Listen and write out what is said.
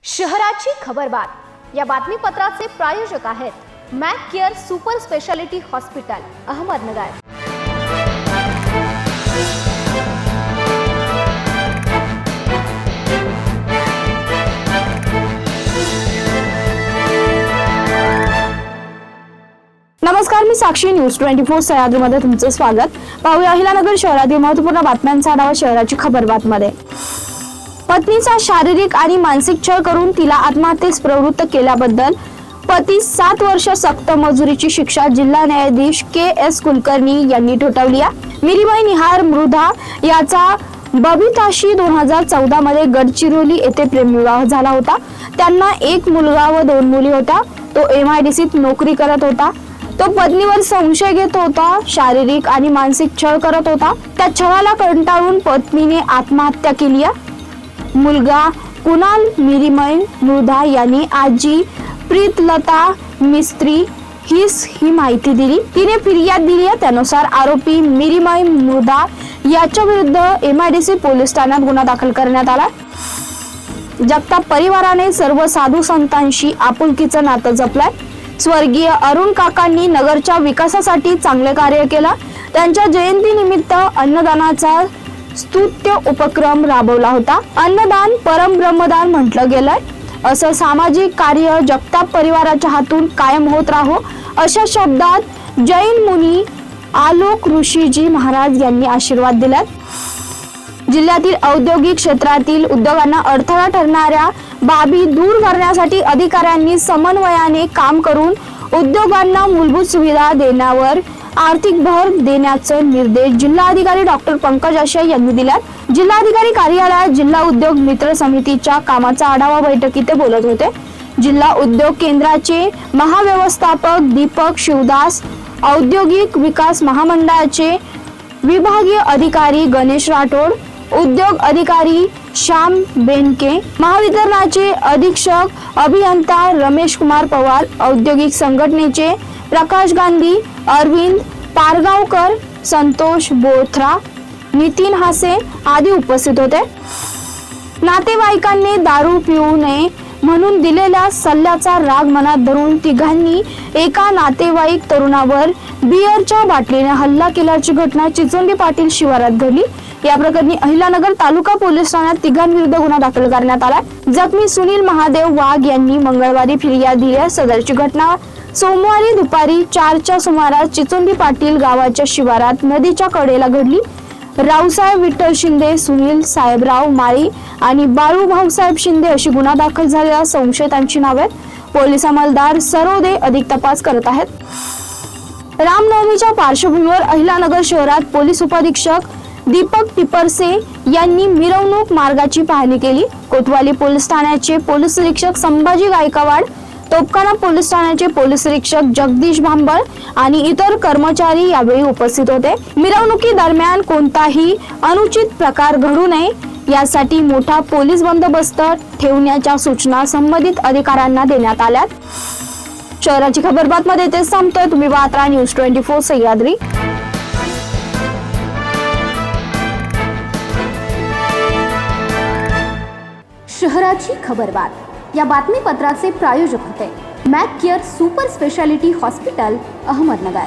शहराची खबरबात या बातमीपत्राचे प्रायोजक आहेत Mac care super speciality hospital Ahmednagar. नमस्कार, मी साक्षी न्यूज 24 सह्याद्रीमध्ये तुमचं स्वागत। पाहूया अहिलानगर शहरातील महत्त्वपूर्ण बातम्यांचा आढावा शहराची खबरबात मध्ये। पत्नीचा शारीरिक आणि मानसिक छळ करून तिला आत्महत्येस प्रवृत्त केल्याबद्दल पती 7 वर्ष सक्त मजुरीची शिक्षा जिल्हा न्यायाधीश के.एस. कुलकर्णी यांनी ठोठावली आहे। मिरीबाई निहार मृधा याचा बबिताशी 2014 मध्ये गडचिरोली येथे प्रेमविवाह झाला होता। त्यांना एक मुलगा व 2 मुली होत्या। तो MIDCत नोकरी करत होता। तो पत्नीवर संशय घेत होता, शारीरिक आणि मानसिक छळ करत होता। त्या छळाला कंटाळून पत्नीने आत्महत्या केली आहे। मुलगा कुणाल मिरीमय मृधा यांनी आजी प्रीतलता मिस्त्री ही माहिती दिली। तिने फिर्याद दिली आहे। त्यानुसार आरोपी मिरीमय मृधा याच्या विरुद्ध MIDC पोलीस ठाण्यात गुन्हा दाखल करण्यात आला। जगताप परिवाराने सर्व साधू संतांशी आपुलकीचं नातं जपलंय। स्वर्गीय अरुण काकांनी नगरच्या विकासासाठी चांगले कार्य केले। त्यांच्या जयंतीनिमित्त अन्नदानाचा स्तुत्य उपक्रम राबवला होता। अन्नदान परमब्रह्मदान म्हटलं गेलंय। असं सामाजिक कार्य जगताप परिवाराच्या हातून कायम होत राहो अशा शब्दात जैन मुनी आलोक ऋषीजी महाराज यांनी आशीर्वाद दिलेत। जिल्ह्यातील औद्योगिक क्षेत्रातील उद्योगांना अडथळा ठरणाऱ्या बाबी दूर करण्यासाठी अधिकाऱ्यांनी समन्वयाने काम करून उद्योगांना मूलभूत सुविधा देण्यावर आर्थिक भर देण्याचे निर्देश जिल्हाधिकारी डॉक्टर पंकज आशय यांनी दिलेत। जिल्हाधिकारी कार्यालयात जिल्हा उद्योग मित्र समितीच्या कामाचा आढावा बैठकीत ते बोलत होते। जिल्हा उद्योग केंद्राचे महाव्यवस्थापक दीपक शिवदास, औद्योगिक विकास महामंडळाचे विभागीय अधिकारी गणेश राठोड, उद्योग अधिकारी श्याम बेनके, महावितरणाचे अधीक्षक अभियंता रमेश कुमार पवार, औद्योगिक संघटनेचे प्रकाश गांधी, अरविंद पारगावकर, संतोष बोथरा, नितीन हासे आदी उपस्थित होते। नातेवाईकांनी दारू पिऊ नये म्हणून दिलेल्या सल्ल्याचा राग मनात धरून तिघांनी एका नातेवाईक तरुणावर बिअरच्या बाटलीने हल्ला केल्याची घटना चिचोंडी पाटील शिवारात घडली। या प्रकरणी अहिलानगर तालुका पोलीस ठाण्यात तिघांविरुद्ध गुन्हा दाखल करण्यात आला। जखमी सुनील महादेव वाघ यांनी मंगळवारी फिर्याद दिली। सदरची घटना सोमवारी दुपारी 4च्या सुमारास चिचोंडी पाटील गावाच्या शिवारात नदीच्या कडेला घडली। रावसाहेब विठ्ठल शिंदे, सुनील साहेबराव माळी आणि बाळू भाऊसाहेब शिंदे अशी गुन्हा दाखल झालेल्या संशयितांची नावे आहेत। पोलीस अंमलदार सरोदे अधिक तपास करत आहेत। रामनवमीच्या पार्श्वभूमीवर अहिलानगर शहरात पोलीस उपअधीक्षक दीपक टिपरसे यांनी मिरवणूक मार्गाची पाहणी केली। कोतवाली पोलीस ठाण्याचे पोलीस निरीक्षक संभाजी गायकवाड, तोपखाना पोलीस ठाण्याचे पोलीस निरीक्षक जगदीश भांबळ आणि इतर कर्मचारी यावेळी उपस्थित होते। मिरवणुकी दरम्यान कोणताही अनुचित प्रकार घडू नये यासाठी मोठा पोलीस बंदोबस्त ठेवण्याच्या सूचना संबंधित अधिकाऱ्यांना देण्यात आल्या। शहराची खबरबात मध्ये तेच संपतोय। तुम्ही पाहत राहा न्यूज 24 सह्याद्री। शहराची खबरबात या बातमीपत्राचे प्रायोजक होते Mac care super speciality hospital Ahmednagar.